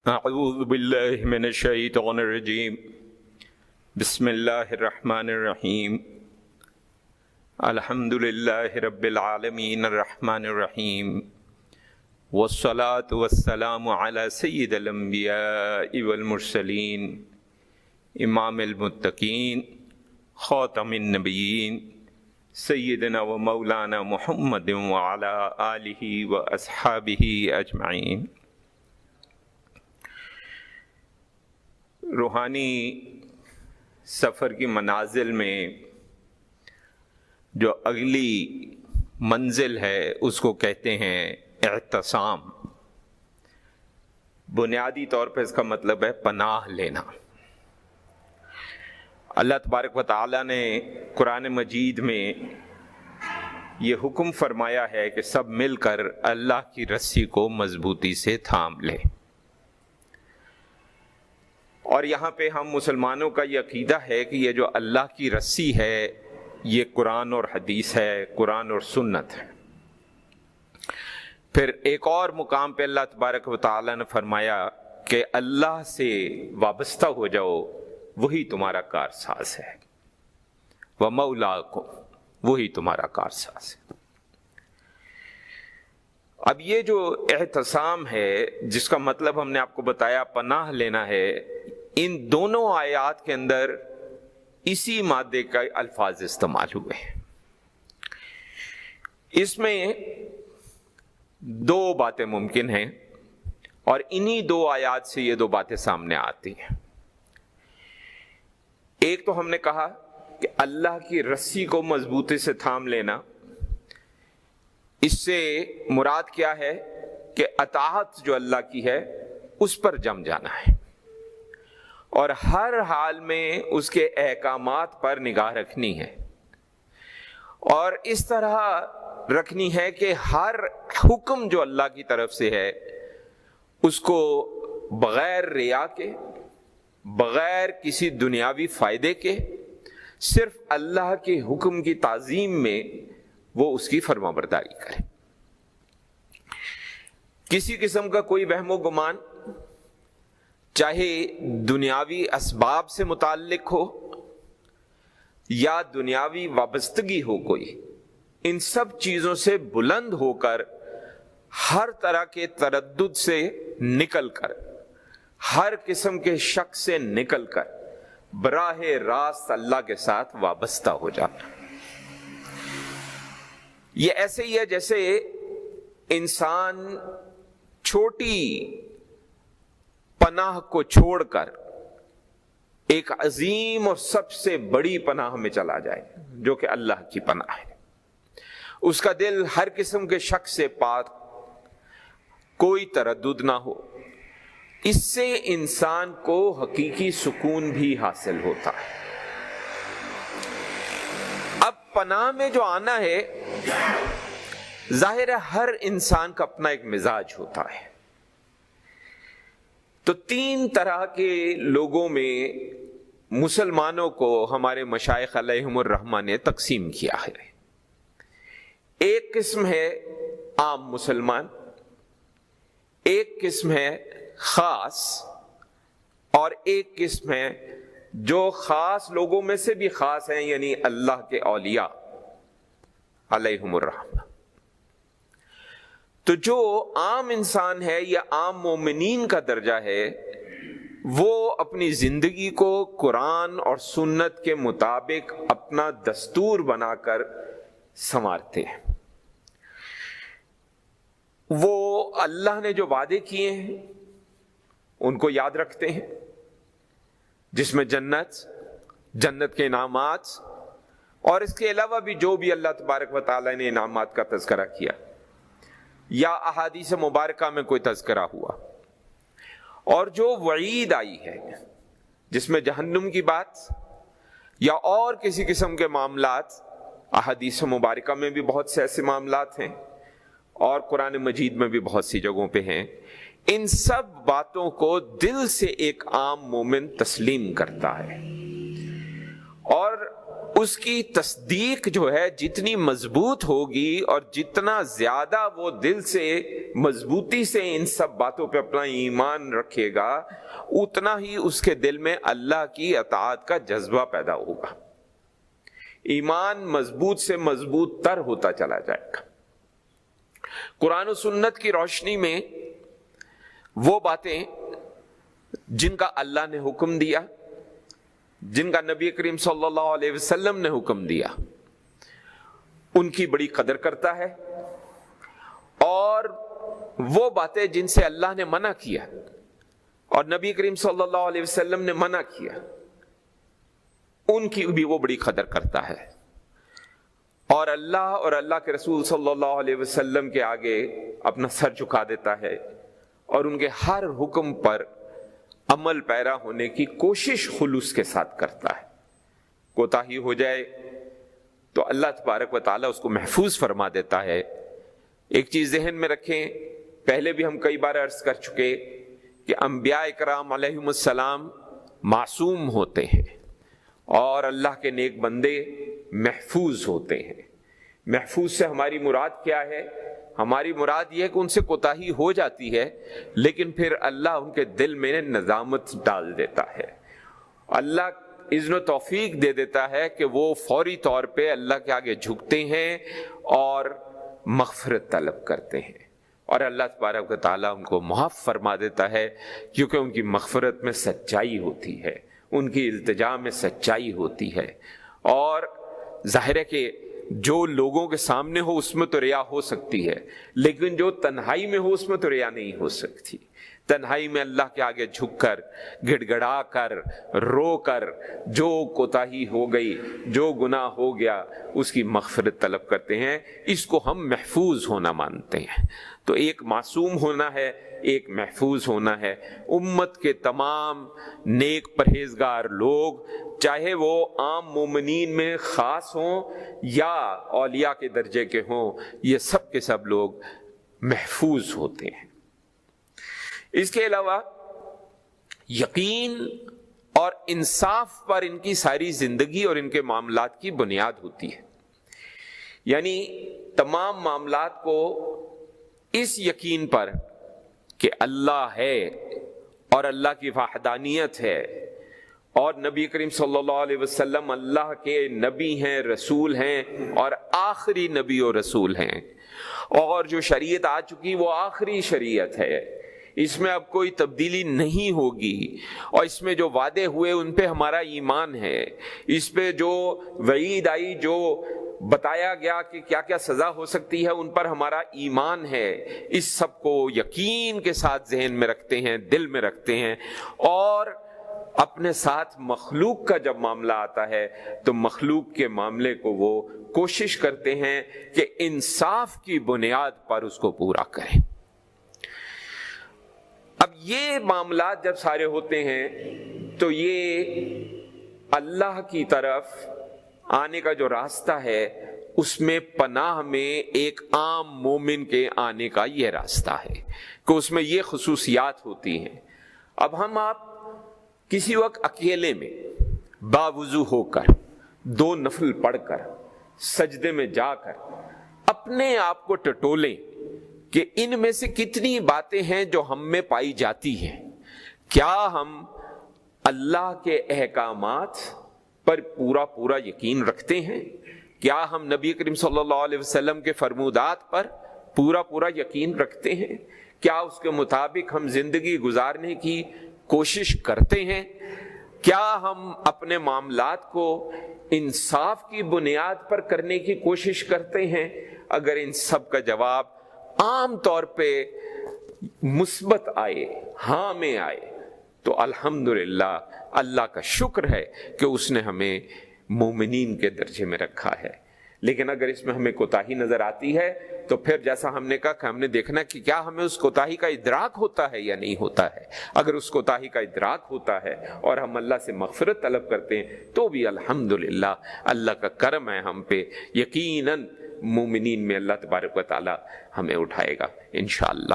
اعوذ باللہ من الشیطان الرجیم بسم اللہ الرحمن الرحیم الحمد للہ رب العالمین الرحمن الرحیم والصلاة والسلام علی سید الانبیاء والمرسلین امام المتقین خاتم النبیین سیدنا و مولانا محمد وعلی آلہ و اصحابہ اجمعین۔ روحانی سفر کی منازل میں جو اگلی منزل ہے اس کو کہتے ہیں اعتصام۔ بنیادی طور پہ اس کا مطلب ہے پناہ لینا۔ اللہ تبارک و تعالیٰ نے قرآن مجید میں یہ حکم فرمایا ہے کہ سب مل کر اللہ کی رسی کو مضبوطی سے تھام لیں، اور یہاں پہ ہم مسلمانوں کا یہ عقیدہ ہے کہ یہ جو اللہ کی رسی ہے یہ قرآن اور حدیث ہے، قرآن اور سنت ہے۔ پھر ایک اور مقام پہ اللہ تبارک و تعالیٰ نے فرمایا کہ اللہ سے وابستہ ہو جاؤ، وہی تمہارا کارساز ہے، وَمَوْلَاكُمْ، وہی تمہارا کارساز ہے۔ اب یہ جو اعتصام ہے جس کا مطلب ہم نے آپ کو بتایا پناہ لینا ہے، ان دونوں آیات کے اندر اسی مادے کا الفاظ استعمال ہوئے ہیں۔ اس میں دو باتیں ممکن ہیں اور انہی دو آیات سے یہ دو باتیں سامنے آتی ہیں۔ ایک تو ہم نے کہا کہ اللہ کی رسی کو مضبوطی سے تھام لینا، اس سے مراد کیا ہے کہ اطاعت جو اللہ کی ہے اس پر جم جانا ہے اور ہر حال میں اس کے احکامات پر نگاہ رکھنی ہے، اور اس طرح رکھنی ہے کہ ہر حکم جو اللہ کی طرف سے ہے اس کو بغیر ریا کے، بغیر کسی دنیاوی فائدے کے، صرف اللہ کے حکم کی تعظیم میں وہ اس کی فرما برداری کرے۔ کسی قسم کا کوئی وہم و گمان، چاہے دنیاوی اسباب سے متعلق ہو یا دنیاوی وابستگی ہو، کوئی ان سب چیزوں سے بلند ہو کر، ہر طرح کے تردد سے نکل کر، ہر قسم کے شک سے نکل کر براہ راست اللہ کے ساتھ وابستہ ہو جانا۔ یہ ایسے ہی ہے جیسے انسان چھوٹی پناہ کو چھوڑ کر ایک عظیم اور سب سے بڑی پناہ میں چلا جائے جو کہ اللہ کی پناہ ہے۔ اس کا دل ہر قسم کے شک سے پاک، کوئی تردد نہ ہو، اس سے انسان کو حقیقی سکون بھی حاصل ہوتا ہے۔ اب پناہ میں جو آنا ہے، ظاہر ہے ہر انسان کا اپنا ایک مزاج ہوتا ہے، تو تین طرح کے لوگوں میں مسلمانوں کو ہمارے مشائخ علیہم الرحمہ نے تقسیم کیا ہے۔ ایک قسم ہے عام مسلمان، ایک قسم ہے خاص، اور ایک قسم ہے جو خاص لوگوں میں سے بھی خاص ہیں، یعنی اللہ کے اولیاء علیہم الرحمہ۔ تو جو عام انسان ہے یا عام مومنین کا درجہ ہے، وہ اپنی زندگی کو قرآن اور سنت کے مطابق اپنا دستور بنا کر سنوارتے ہیں۔ وہ اللہ نے جو وعدے کیے ہیں ان کو یاد رکھتے ہیں، جس میں جنت کے انعامات، اور اس کے علاوہ بھی جو بھی اللہ تبارک و تعالیٰ نے انعامات کا تذکرہ کیا یا احادیث مبارکہ میں کوئی تذکرہ ہوا، اور جو وعید آئی ہے جس میں جہنم کی بات یا اور کسی قسم کے معاملات، احادیث مبارکہ میں بھی بہت سے ایسے معاملات ہیں اور قرآن مجید میں بھی بہت سی جگہوں پہ ہیں، ان سب باتوں کو دل سے ایک عام مومن تسلیم کرتا ہے، اور اس کی تصدیق جو ہے جتنی مضبوط ہوگی اور جتنا زیادہ وہ دل سے مضبوطی سے ان سب باتوں پہ اپنا ایمان رکھے گا، اتنا ہی اس کے دل میں اللہ کی اطاعت کا جذبہ پیدا ہوگا، ایمان مضبوط سے مضبوط تر ہوتا چلا جائے گا۔ قرآن و سنت کی روشنی میں وہ باتیں جن کا اللہ نے حکم دیا، جن کا نبی کریم صلی اللہ علیہ وسلم نے حکم دیا، ان کی بڑی قدر کرتا ہے، اور وہ باتیں جن سے اللہ نے منع کیا اور نبی کریم صلی اللہ علیہ وسلم نے منع کیا، ان کی بھی وہ بڑی قدر کرتا ہے، اور اللہ کے رسول صلی اللہ علیہ وسلم کے آگے اپنا سر جھکا دیتا ہے اور ان کے ہر حکم پر عمل پیرا ہونے کی کوشش خلوص کے ساتھ کرتا ہے۔ کوتاہی ہو جائے تو اللہ تبارک و تعالیٰ اس کو محفوظ فرما دیتا ہے۔ ایک چیز ذہن میں رکھیں، پہلے بھی ہم کئی بار عرض کر چکے کہ انبیاء اکرام علیہم السلام معصوم ہوتے ہیں اور اللہ کے نیک بندے محفوظ ہوتے ہیں۔ محفوظ سے ہماری مراد کیا ہے؟ ہماری مراد یہ ہے کہ ان سے کوتاہی ہو جاتی ہے، لیکن پھر اللہ ان کے دل میں نظامت ڈال دیتا ہے، اللہ اذن و توفیق دے دیتا ہے کہ وہ فوری طور پہ اللہ کے آگے جھکتے ہیں اور مغفرت طلب کرتے ہیں، اور اللہ تبارک و تعالیٰ ان کو معاف فرما دیتا ہے، کیونکہ ان کی مغفرت میں سچائی ہوتی ہے، ان کی التجا میں سچائی ہوتی ہے۔ اور ظاہر ہے کہ جو لوگوں کے سامنے ہو اس میں تو ریا ہو سکتی ہے، لیکن جو تنہائی میں ہو اس میں تو ریا نہیں ہو سکتی۔ تنہائی میں اللہ کے آگے جھک کر، گڑ گڑا کر، رو کر جو کوتاہی ہو گئی، جو گناہ ہو گیا، اس کی مغفرت طلب کرتے ہیں۔ اس کو ہم محفوظ ہونا مانتے ہیں۔ تو ایک معصوم ہونا ہے، ایک محفوظ ہونا ہے۔ امت کے تمام نیک پرہیزگار لوگ، چاہے وہ عام مومنین میں خاص ہوں یا اولیاء کے درجے کے ہوں، یہ سب کے سب لوگ محفوظ ہوتے ہیں۔ اس کے علاوہ یقین اور انصاف پر ان کی ساری زندگی اور ان کے معاملات کی بنیاد ہوتی ہے، یعنی تمام معاملات کو اس یقین پر کہ اللہ ہے اور اللہ کی وحدانیت ہے، اور نبی کریم صلی اللہ علیہ وسلم اللہ کے نبی ہیں، رسول ہیں، اور آخری نبی و رسول ہیں، اور جو شریعت آ چکی وہ آخری شریعت ہے، اس میں اب کوئی تبدیلی نہیں ہوگی، اور اس میں جو وعدے ہوئے ان پہ ہمارا ایمان ہے، اس پہ جو وعید آئی، جو بتایا گیا کہ کیا کیا سزا ہو سکتی ہے، ان پر ہمارا ایمان ہے۔ اس سب کو یقین کے ساتھ ذہن میں رکھتے ہیں، دل میں رکھتے ہیں، اور اپنے ساتھ مخلوق کا جب معاملہ آتا ہے تو مخلوق کے معاملے کو وہ کوشش کرتے ہیں کہ انصاف کی بنیاد پر اس کو پورا کریں۔ اب یہ معاملات جب سارے ہوتے ہیں تو یہ اللہ کی طرف آنے کا جو راستہ ہے اس میں پناہ میں ایک عام مومن کے آنے کا یہ راستہ ہے کہ اس میں یہ خصوصیات ہوتی ہیں۔ اب آپ کسی وقت اکیلے میں باوضو ہو کر 2 نفل پڑھ کر سجدے میں جا کر اپنے آپ کو ٹٹولیں کہ ان میں سے کتنی باتیں ہیں جو ہم میں پائی جاتی ہیں، کیا ہم اللہ کے احکامات پر پورا یقین رکھتے ہیں؟ کیا ہم نبی کریم صلی اللہ علیہ وسلم کے فرمودات پر پورا یقین رکھتے ہیں؟ کیا اس کے مطابق ہم زندگی گزارنے کی کوشش کرتے ہیں؟ کیا ہم اپنے معاملات کو انصاف کی بنیاد پر کرنے کی کوشش کرتے ہیں؟ اگر ان سب کا جواب عام طور پہ مثبت آئے، ہاں میں آئے، تو الحمدللہ اللہ کا شکر ہے کہ اس نے ہمیں مومنین کے درجے میں رکھا ہے۔ لیکن اگر اس میں ہمیں کوتاہی نظر آتی ہے تو پھر جیسا ہم نے کہا کہ ہم نے دیکھنا کہ کیا ہمیں اس کوتاہی کا ادراک ہوتا ہے یا نہیں ہوتا ہے۔ اگر اس کوتاہی کا ادراک ہوتا ہے اور ہم اللہ سے مغفرت طلب کرتے ہیں تو بھی الحمدللہ اللہ کا کرم ہے ہم پہ، یقیناً مومنین میں اللہ تبارک و تعالی ہمیں اٹھائے گا انشاءاللہ۔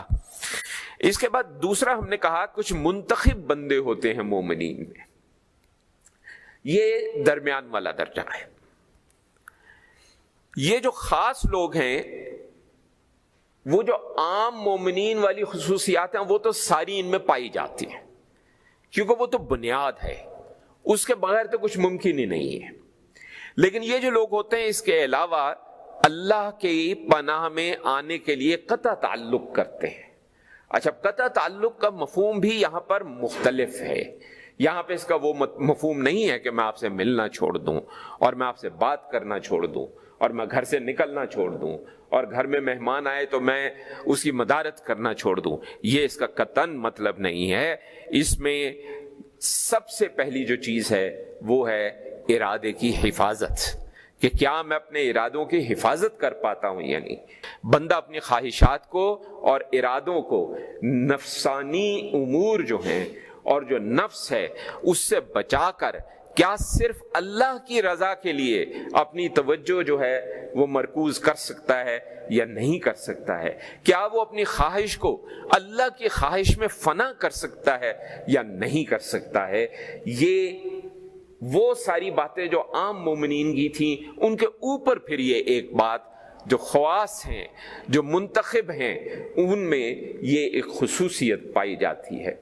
اس کے بعد دوسرا ہم نے کہا کچھ منتخب بندے ہوتے ہیں مومنین میں، یہ درمیان والا درجہ ہے۔ یہ جو خاص لوگ ہیں، وہ جو عام مومنین والی خصوصیات ہیں وہ تو ساری ان میں پائی جاتی ہیں، کیونکہ وہ تو بنیاد ہے، اس کے بغیر تو کچھ ممکن ہی نہیں ہے۔ لیکن یہ جو لوگ ہوتے ہیں اس کے علاوہ اللہ کی پناہ میں آنے کے لیے قطع تعلق کرتے ہیں۔ اچھا، قطع تعلق کا مفہوم بھی یہاں پر مختلف ہے۔ یہاں پہ اس کا وہ مفہوم نہیں ہے کہ میں آپ سے ملنا چھوڑ دوں اور میں آپ سے بات کرنا چھوڑ دوں اور میں گھر سے نکلنا چھوڑ دوں اور گھر میں مہمان آئے تو میں اس کی مدارت کرنا چھوڑ دوں۔ یہ اس کا قطعاً مطلب نہیں ہے۔ اس میں سب سے پہلی جو چیز ہے وہ ہے ارادے کی حفاظت، کہ کیا میں اپنے ارادوں کی حفاظت کر پاتا ہوں یا نہیں۔ بندہ اپنی خواہشات کو اور ارادوں کو، نفسانی امور جو ہیں اور جو نفس ہے اس سے بچا کر کیا صرف اللہ کی رضا کے لیے اپنی توجہ جو ہے وہ مرکوز کر سکتا ہے یا نہیں کر سکتا ہے؟ کیا وہ اپنی خواہش کو اللہ کی خواہش میں فنا کر سکتا ہے یا نہیں کر سکتا ہے؟ یہ وہ ساری باتیں جو عام مومنین کی تھیں، ان کے اوپر پھر یہ ایک بات جو خواص ہیں، جو منتخب ہیں، ان میں یہ ایک خصوصیت پائی جاتی ہے۔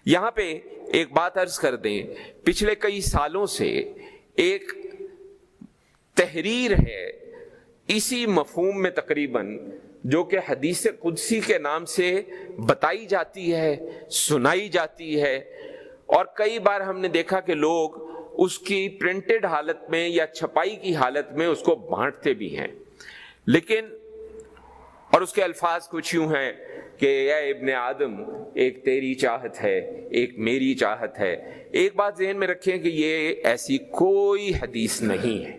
یہاں پہ ایک بات عرض کر دیں، پچھلے کئی سالوں سے ایک تحریر ہے اسی مفہوم میں تقریباً، جو کہ حدیث قدسی کے نام سے بتائی جاتی ہے، سنائی جاتی ہے، اور کئی بار ہم نے دیکھا کہ لوگ اس کی پرنٹڈ حالت میں یا چھپائی کی حالت میں اس کو بانٹتے بھی ہیں، لیکن اور اس کے الفاظ کچھ یوں ہیں کہ اے ابن آدم، ایک تیری چاہت ہے، ایک میری چاہت ہے۔ ایک بات ذہن میں رکھیں کہ یہ ایسی کوئی حدیث نہیں ہے،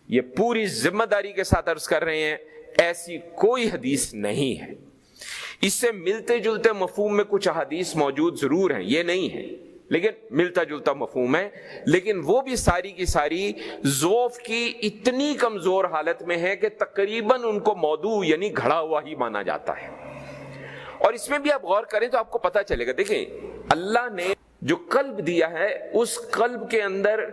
یہ پوری ذمہ داری کے ساتھ عرض کر رہے ہیں، ایسی کوئی حدیث نہیں ہے۔ اس سے ملتے جلتے مفہوم میں کچھ احادیث موجود ضرور ہیں، یہ نہیں ہے، لیکن ملتا جلتا مفہوم ہے، لیکن وہ بھی ساری کی ساری ضعف کی اتنی کمزور حالت میں ہے کہ تقریباً ان کو موضوع یعنی گھڑا ہوا ہی مانا جاتا ہے۔ اور اس میں بھی آپ غور کریں تو آپ کو پتہ چلے گا، دیکھیں اللہ نے جو قلب دیا ہے اس قلب کے اندر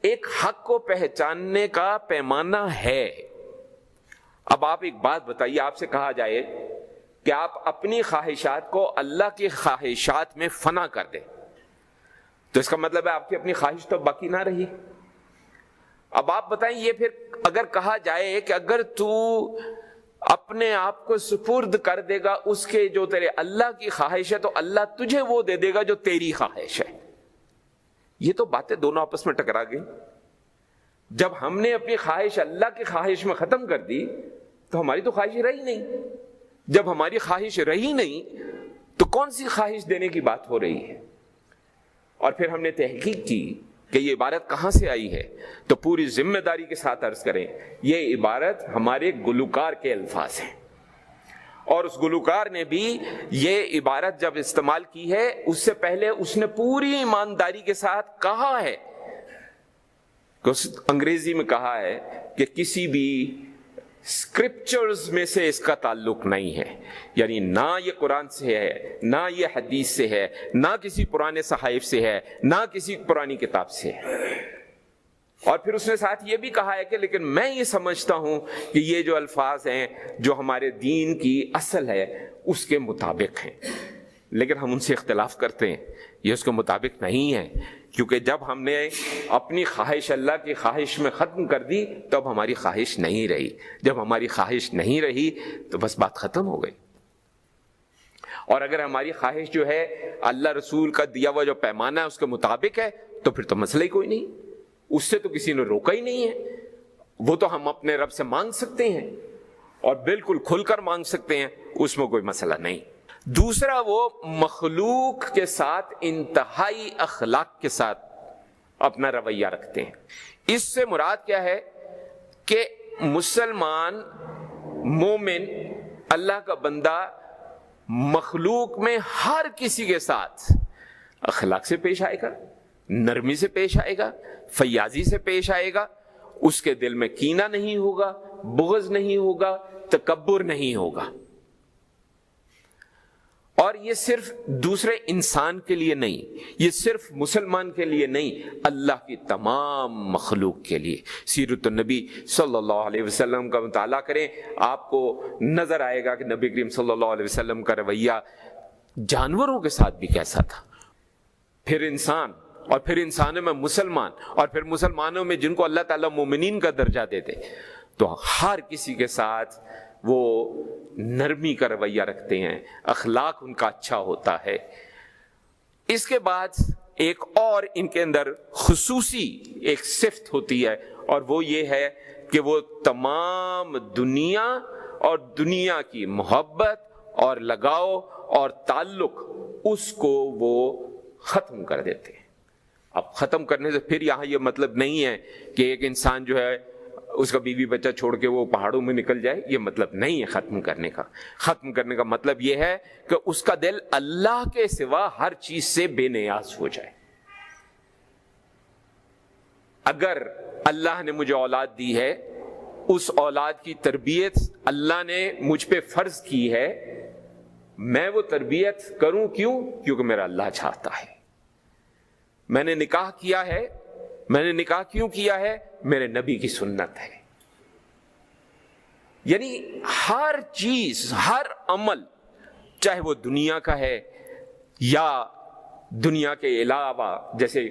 ایک حق کو پہچاننے کا پیمانہ ہے۔ اب آپ ایک بات بتائیے، آپ سے کہا جائے کہ آپ اپنی خواہشات کو اللہ کی خواہشات میں فنا کر دیں، تو اس کا مطلب ہے آپ کی اپنی خواہش تو باقی نہ رہی۔ اب آپ بتائیں، یہ پھر اگر کہا جائے کہ اگر تو اپنے آپ کو سپرد کر دے گا اس کے جو تیرے اللہ کی خواہش ہے تو اللہ تجھے وہ دے دے گا جو تیری خواہش ہے، یہ تو باتیں دونوں آپس میں ٹکرا گئی۔ جب ہم نے اپنی خواہش اللہ کی خواہش میں ختم کر دی تو ہماری تو خواہش رہی نہیں۔ جب ہماری خواہش رہی نہیں تو کون سی خواہش دینے کی بات ہو رہی ہے؟ اور پھر ہم نے تحقیق کی کہ یہ عبارت کہاں سے آئی ہے، تو پوری ذمہ داری کے ساتھ عرض کریں یہ عبارت ہمارے گلوکار کے الفاظ ہیں، اور اس گلوکار نے بھی یہ عبارت جب استعمال کی ہے اس سے پہلے اس نے پوری ایمانداری کے ساتھ کہا ہے کہ اس انگریزی میں کہا ہے کہ کسی بھی اسکرپچرز میں سے اس کا تعلق نہیں ہے، یعنی نہ یہ قرآن سے ہے، نہ یہ حدیث سے ہے، نہ کسی پرانے صحائف سے ہے، نہ کسی پرانی کتاب سے ہے۔ اور پھر اس نے ساتھ یہ بھی کہا ہے کہ لیکن میں یہ سمجھتا ہوں کہ یہ جو الفاظ ہیں جو ہمارے دین کی اصل ہے اس کے مطابق ہیں، لیکن ہم ان سے اختلاف کرتے ہیں، یہ اس کے مطابق نہیں ہے، کیونکہ جب ہم نے اپنی خواہش اللہ کی خواہش میں ختم کر دی تو اب ہماری خواہش نہیں رہی۔ جب ہماری خواہش نہیں رہی تو بس بات ختم ہو گئی۔ اور اگر ہماری خواہش جو ہے اللہ رسول کا دیا ہوا جو پیمانہ ہے اس کے مطابق ہے تو پھر تو مسئلہ ہی کوئی نہیں، اس سے تو کسی نے روکا ہی نہیں ہے، وہ تو ہم اپنے رب سے مانگ سکتے ہیں اور بالکل کھل کر مانگ سکتے ہیں، اس میں کوئی مسئلہ نہیں۔ دوسرا، وہ مخلوق کے ساتھ انتہائی اخلاق کے ساتھ اپنا رویہ رکھتے ہیں۔ اس سے مراد کیا ہے کہ مسلمان مومن اللہ کا بندہ مخلوق میں ہر کسی کے ساتھ اخلاق سے پیش آئے گا، نرمی سے پیش آئے گا، فیاضی سے پیش آئے گا، اس کے دل میں کینہ نہیں ہوگا، بغض نہیں ہوگا، تکبر نہیں ہوگا۔ اور یہ صرف دوسرے انسان کے لیے نہیں، یہ صرف مسلمان کے لیے نہیں، اللہ کی تمام مخلوق کے لیے۔ سیرت النبی صلی اللہ علیہ وسلم کا مطالعہ کریں، آپ کو نظر آئے گا کہ نبی کریم صلی اللہ علیہ وسلم کا رویہ جانوروں کے ساتھ بھی کیسا تھا، پھر انسان، اور پھر انسانوں میں مسلمان، اور پھر مسلمانوں میں جن کو اللہ تعالیٰ مومنین کا درجہ دیتے، تو ہر کسی کے ساتھ وہ نرمی کا رویہ رکھتے ہیں، اخلاق ان کا اچھا ہوتا ہے۔ اس کے بعد ایک اور ان کے اندر خصوصی ایک صفت ہوتی ہے، اور وہ یہ ہے کہ وہ تمام دنیا اور دنیا کی محبت اور لگاؤ اور تعلق اس کو وہ ختم کر دیتے ہیں۔ اب ختم کرنے سے پھر یہاں یہ مطلب نہیں ہے کہ ایک انسان جو ہے اس کا بیوی بچہ چھوڑ کے وہ پہاڑوں میں نکل جائے، یہ مطلب نہیں ہے ختم کرنے کا۔ ختم کرنے کا مطلب یہ ہے کہ اس کا دل اللہ کے سوا ہر چیز سے بے نیاز ہو جائے۔ اگر اللہ نے مجھے اولاد دی ہے، اس اولاد کی تربیت اللہ نے مجھ پہ فرض کی ہے، میں وہ تربیت کروں، کیوں؟ کیونکہ میرا اللہ چاہتا ہے۔ میں نے نکاح کیا ہے، میں نے نکاح کیوں کیا ہے؟ میرے نبی کی سنت ہے۔ یعنی ہر چیز، ہر عمل، چاہے وہ دنیا کا ہے یا دنیا کے علاوہ جیسے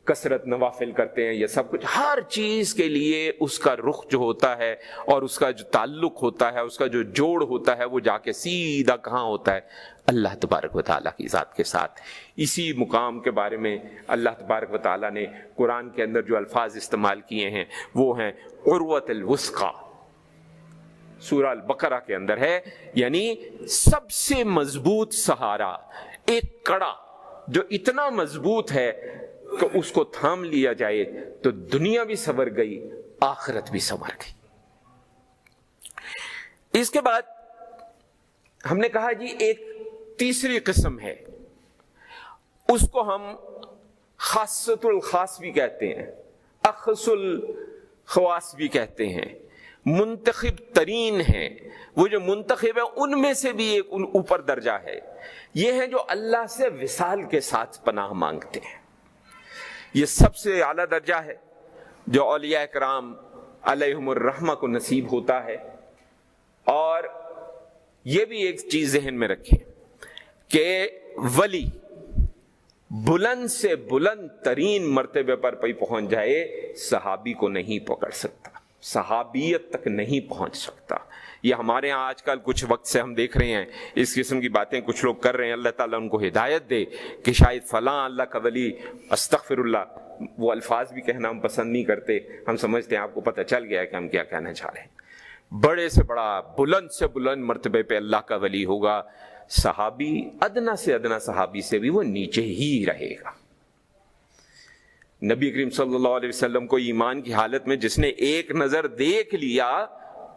کثرت نوافل کرتے ہیں، یہ سب کچھ، ہر چیز کے لیے اس کا رخ جو ہوتا ہے اور اس کا جو تعلق ہوتا ہے، اس کا جو جوڑ ہوتا ہے، وہ جا کے سیدھا کہاں ہوتا ہے؟ اللہ تبارک و تعالیٰ کی ذات کے ساتھ۔ اسی مقام کے بارے میں اللہ تبارک و تعالیٰ نے قرآن کے اندر جو الفاظ استعمال کیے ہیں وہ ہیں عروۃ الوثقی، سورہ البقرہ کے اندر ہے، یعنی سب سے مضبوط سہارا، ایک کڑا جو اتنا مضبوط ہے کہ اس کو تھام لیا جائے تو دنیا بھی سنور گئی، آخرت بھی سنور گئی۔ اس کے بعد ہم نے کہا جی ایک تیسری قسم ہے، اس کو ہم خاصۃ الخاص بھی کہتے ہیں، اخص الخواص بھی کہتے ہیں، منتخب ترین ہیں۔ وہ جو منتخب ہے ان میں سے بھی ایک اوپر درجہ ہے، یہ ہے جو اللہ سے وصال کے ساتھ پناہ مانگتے ہیں۔ یہ سب سے اعلیٰ درجہ ہے جو اولیاء کرام علیہم الرحمہ کو نصیب ہوتا ہے۔ اور یہ بھی ایک چیز ذہن میں رکھیں کہ ولی بلند سے بلند ترین مرتبے پر پہنچ جائے، صحابی کو نہیں پکڑ سکتا، صحابیت تک نہیں پہنچ سکتا۔ یہ ہمارے ہاں آج کل کچھ وقت سے ہم دیکھ رہے ہیں اس قسم کی باتیں کچھ لوگ کر رہے ہیں، اللہ تعالیٰ ان کو ہدایت دے کہ شاید فلاں اللہ کا ولی، استغفر اللہ، وہ الفاظ بھی کہنا ہم پسند نہیں کرتے، ہم سمجھتے ہیں آپ کو پتہ چل گیا ہے کہ ہم کیا کہنا چاہ رہے ہیں۔ بڑے سے بڑا، بلند سے بلند مرتبے پہ اللہ کا ولی ہوگا، صحابی ادنا سے ادنا صحابی سے بھی وہ نیچے ہی رہے گا۔ نبی کریم صلی اللہ علیہ وسلم کو ایمان کی حالت میں جس نے ایک نظر دیکھ لیا،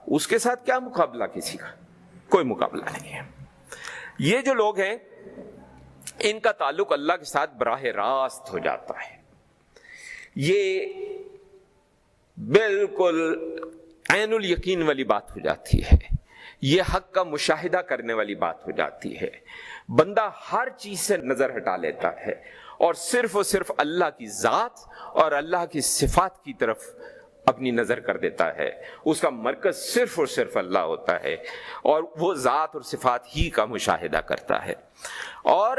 اس کے ساتھ کیا مقابلہ کسی کا؟ کوئی مقابلہ نہیں ہے۔ یہ جو لوگ ہیں ان کا تعلق اللہ کے ساتھ براہ راست ہو جاتا ہے، یہ بالکل عین الیقین والی بات ہو جاتی ہے، یہ حق کا مشاہدہ کرنے والی بات ہو جاتی ہے۔ بندہ ہر چیز سے نظر ہٹا لیتا ہے اور صرف اللہ کی ذات اور اللہ کی صفات کی طرف اپنی نظر کر دیتا ہے۔ اس کا مرکز صرف اور صرف اللہ ہوتا ہے اور وہ ذات اور صفات ہی کا مشاہدہ کرتا ہے۔ اور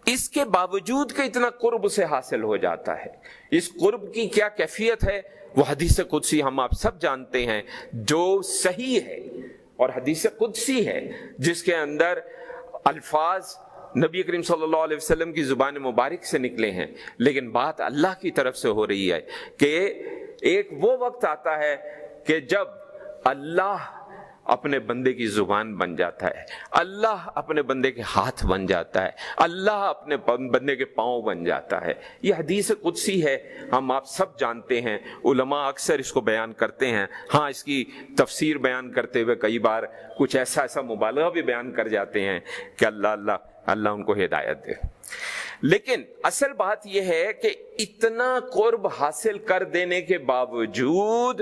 اس کے باوجود کہ اتنا قرب سے حاصل ہو جاتا ہے، اس قرب کی کیا کیفیت ہے وہ حدیث قدسی ہم آپ سب جانتے ہیں، جو صحیح ہے اور حدیث قدسی ہے جس کے اندر الفاظ نبی کریم صلی اللہ علیہ وسلم کی زبان مبارک سے نکلے ہیں، لیکن بات اللہ کی طرف سے ہو رہی ہے کہ ایک وہ وقت آتا ہے کہ جب اللہ اپنے بندے کی زبان بن جاتا ہے، اللہ اپنے بندے کے ہاتھ بن جاتا ہے، اللہ اپنے بندے کے پاؤں بن جاتا ہے۔ یہ حدیث قدسی ہے، ہم آپ سب جانتے ہیں، علماء اکثر اس کو بیان کرتے ہیں۔ ہاں، اس کی تفسیر بیان کرتے ہوئے کئی بار کچھ ایسا مبالغہ بھی بیان کر جاتے ہیں کہ اللہ ان کو ہدایت دے۔ لیکن اصل بات یہ ہے کہ اتنا قرب حاصل کر دینے کے باوجود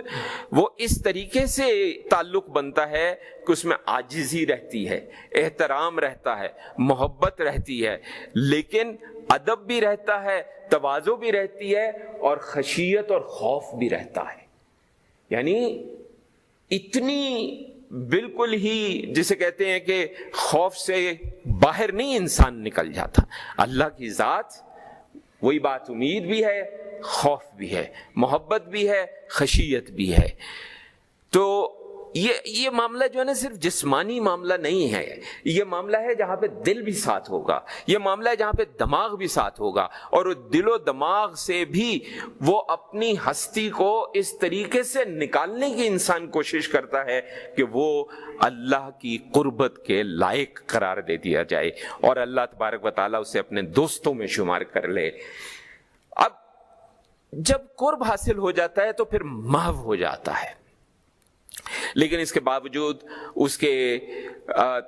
وہ اس طریقے سے تعلق بنتا ہے کہ اس میں عاجزی رہتی ہے، احترام رہتا ہے، محبت رہتی ہے، لیکن ادب بھی رہتا ہے، تواضع بھی رہتی ہے، اور خشیت اور خوف بھی رہتا ہے. یعنی اتنی بالکل ہی جسے کہتے ہیں کہ خوف سے باہر نہیں انسان نکل جاتا. اللہ کی ذات وہی بات، امید بھی ہے، خوف بھی ہے، محبت بھی ہے، خشیت بھی ہے. تو یہ معاملہ جو ہے نا صرف جسمانی معاملہ نہیں ہے، یہ معاملہ ہے جہاں پہ دل بھی ساتھ ہوگا، یہ معاملہ ہے جہاں پہ دماغ بھی ساتھ ہوگا، اور دل و دماغ سے بھی وہ اپنی ہستی کو اس طریقے سے نکالنے کی انسان کوشش کرتا ہے کہ وہ اللہ کی قربت کے لائق قرار دے دیا جائے اور اللہ تبارک و تعالیٰ اسے اپنے دوستوں میں شمار کر لے. اب جب قرب حاصل ہو جاتا ہے تو پھر محو ہو جاتا ہے، لیکن اس کے باوجود اس کے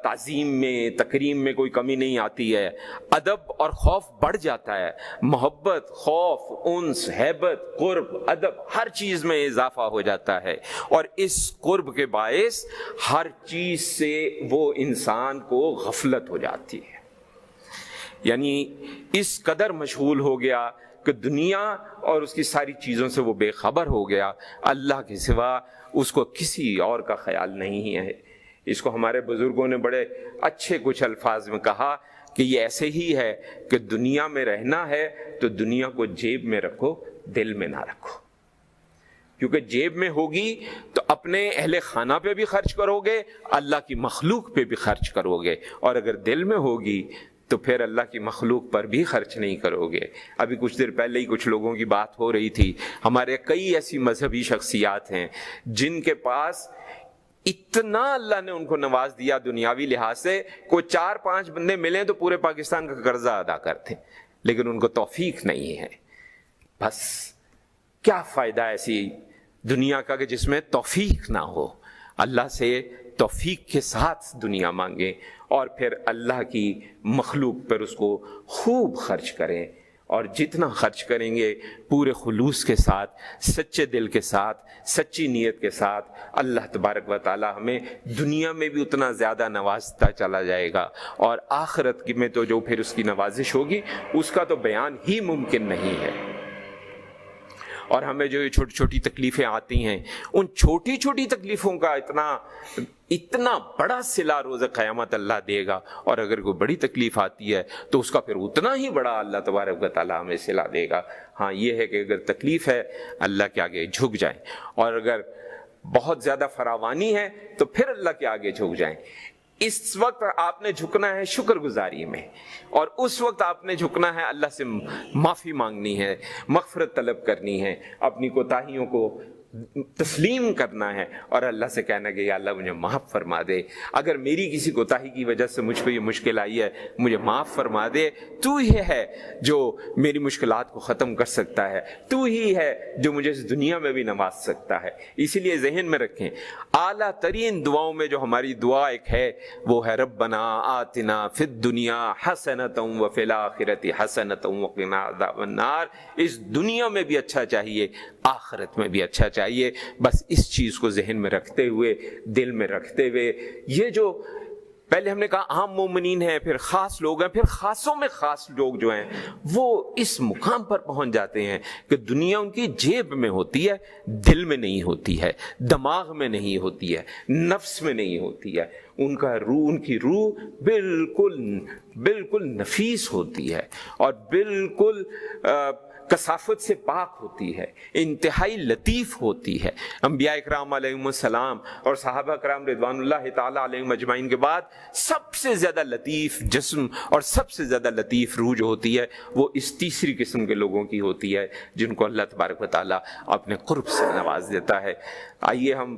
تعظیم میں، تکریم میں کوئی کمی نہیں آتی ہے. ادب اور خوف بڑھ جاتا ہے، محبت، خوف، انس، ہیبت، قرب، ادب، ہر چیز میں اضافہ ہو جاتا ہے، اور اس قرب کے باعث ہر چیز سے وہ انسان کو غفلت ہو جاتی ہے. یعنی اس قدر مشغول ہو گیا کہ دنیا اور اس کی ساری چیزوں سے وہ بے خبر ہو گیا، اللہ کے سوا اس کو کسی اور کا خیال نہیں ہے. اس کو ہمارے بزرگوں نے بڑے اچھے کچھ الفاظ میں کہا کہ یہ ایسے ہی ہے کہ دنیا میں رہنا ہے تو دنیا کو جیب میں رکھو، دل میں نہ رکھو. کیونکہ جیب میں ہوگی تو اپنے اہل خانہ پہ بھی خرچ کرو گے، اللہ کی مخلوق پہ بھی خرچ کرو گے، اور اگر دل میں ہوگی تو پھر اللہ کی مخلوق پر بھی خرچ نہیں کرو گے. ابھی کچھ دیر پہلے ہی کچھ لوگوں کی بات ہو رہی تھی، ہمارے کئی ایسی مذہبی شخصیات ہیں جن کے پاس اتنا اللہ نے ان کو نواز دیا دنیاوی لحاظ سے، کوئی 4-5 بندے ملیں تو پورے پاکستان کا قرضہ ادا کرتے، لیکن ان کو توفیق نہیں ہے. بس کیا فائدہ ایسی دنیا کا کہ جس میں توفیق نہ ہو. اللہ سے توفیق کے ساتھ دنیا مانگیں اور پھر اللہ کی مخلوق پر اس کو خوب خرچ کریں، اور جتنا خرچ کریں گے پورے خلوص کے ساتھ، سچے دل کے ساتھ، سچی نیت کے ساتھ، اللہ تبارک و تعالی ہمیں دنیا میں بھی اتنا زیادہ نوازتا چلا جائے گا، اور آخرت میں تو جو پھر اس کی نوازش ہوگی اس کا تو بیان ہی ممکن نہیں ہے. اور ہمیں جو یہ چھوٹی چھوٹی تکلیفیں آتی ہیں، ان چھوٹی چھوٹی تکلیفوں کا اتنا بڑا صلہ روز قیامت اللہ دے گا، اور اگر کوئی بڑی تکلیف آتی ہے تو اس کا پھر اتنا ہی بڑا اللہ تبارک و تعالیٰ ہمیں صلہ دے گا. ہاں یہ ہے کہ اگر تکلیف ہے اللہ کے آگے جھک جائیں، اور اگر بہت زیادہ فراوانی ہے تو پھر اللہ کے آگے جھک جائیں. اس وقت آپ نے جھکنا ہے شکر گزاری میں، اور اس وقت آپ نے جھکنا ہے اللہ سے معافی مانگنی ہے، مغفرت طلب کرنی ہے، اپنی کوتاہیوں کو تسلیم کرنا ہے، اور اللہ سے کہنا کہ یا اللہ مجھے معاف فرما دے، اگر میری کسی کوتاہی کی وجہ سے مجھ کو یہ مشکل آئی ہے مجھے معاف فرما دے. تو ہی ہے جو میری مشکلات کو ختم کر سکتا ہے، تو ہی ہے جو مجھے اس دنیا میں بھی نواز سکتا ہے. اسی لیے ذہن میں رکھیں، اعلیٰ ترین دعاؤں میں جو ہماری دعا ایک ہے وہ ہے ربنا آتنا فی الدنیا حسنۃ وفی الآخرۃ حسنۃ وقنا عذاب النار. اس دنیا میں بھی اچھا چاہیے، آخرت میں بھی اچھا چاہیے. بس اس چیز کو ذہن میں رکھتے ہوئے، دل میں رکھتے ہوئے، یہ جو پہلے ہم نے کہا عام مومنین ہیں، پھر خاص لوگ ہیں، پھر خاصوں میں خاص لوگ جو ہیں وہ اس مقام پر پہنچ جاتے ہیں کہ دنیا ان کی جیب میں ہوتی ہے، دل میں نہیں ہوتی ہے، دماغ میں نہیں ہوتی ہے، نفس میں نہیں ہوتی ہے. ان کی روح بالکل نفیس ہوتی ہے، اور بالکل کثافت سے پاک ہوتی ہے، انتہائی لطیف ہوتی ہے. انبیاء اکرام علیہم السلام اور صحابہ کرام رضوان اللہ تعالی علیہم اجمعین کے بعد سب سے زیادہ لطیف جسم اور سب سے زیادہ لطیف روح جو ہوتی ہے وہ اس تیسری قسم کے لوگوں کی ہوتی ہے جن کو اللہ تبارک و تعالیٰ اپنے قرب سے نواز دیتا ہے. آئیے ہم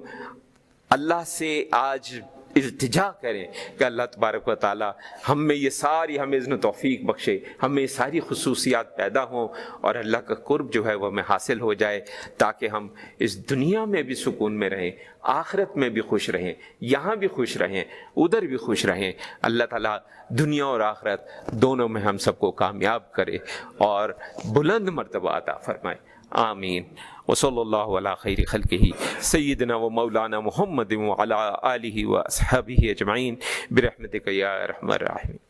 اللہ سے آج التجا کریں کہ اللہ تبارک و تعالی ہم میں یہ ساری ہمیں اذن و توفیق بخشے، ہمیں یہ ساری خصوصیات پیدا ہوں اور اللہ کا قرب جو ہے وہ ہمیں حاصل ہو جائے، تاکہ ہم اس دنیا میں بھی سکون میں رہیں، آخرت میں بھی خوش رہیں، یہاں بھی خوش رہیں، ادھر بھی خوش رہیں۔ اللہ تعالیٰ دنیا اور آخرت دونوں میں ہم سب کو کامیاب کرے اور بلند مرتبہ عطا فرمائے، آمین۔ وصلی اللہ علی خیر خلقہ سیدنا و مولانا محمد وعلی آلہ و اصحابہ اجمعین برحمتک یا ارحم الراحمین۔